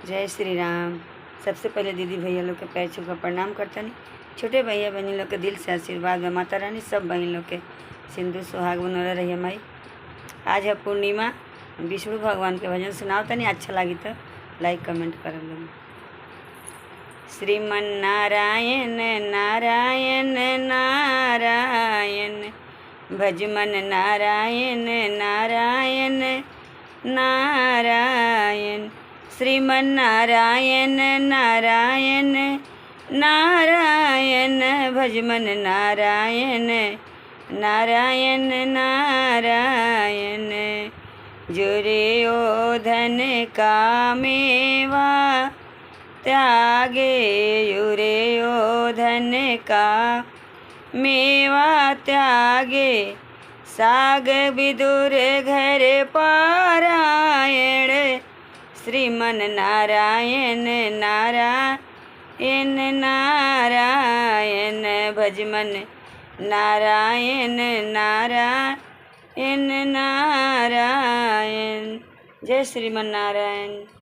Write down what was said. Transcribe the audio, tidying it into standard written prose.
जय श्री राम। सबसे पहले दीदी भैया लोग के पैर छू कर प्रणाम करतनी। छोटे भैया बहनी लोग के दिल से आशीर्वाद बा। माता रानी सब बहन लोग के सिंधु सुहाग बनौले रहिए माई। आज है पूर्णिमा। विष्णु भगवान के भजन सुनाओ तनी, अच्छा लगी तो लाइक कमेंट कर लो। श्रीमन नारायण नारायण नारायण, भजमन नारायण नारायण नारायण। श्रीमन नारायण नारायण नारायण, भजमन नारायण नारायण नारायण। जुरे ओ धन का मेवा त्यागे, युरे ओ धन का मेवा त्यागे। साग विदुर घर पारायण, श्रीमन नारायण नारायण नारायण, भजमन नारायण नारायण नारायण। जय श्रीमन नारायण।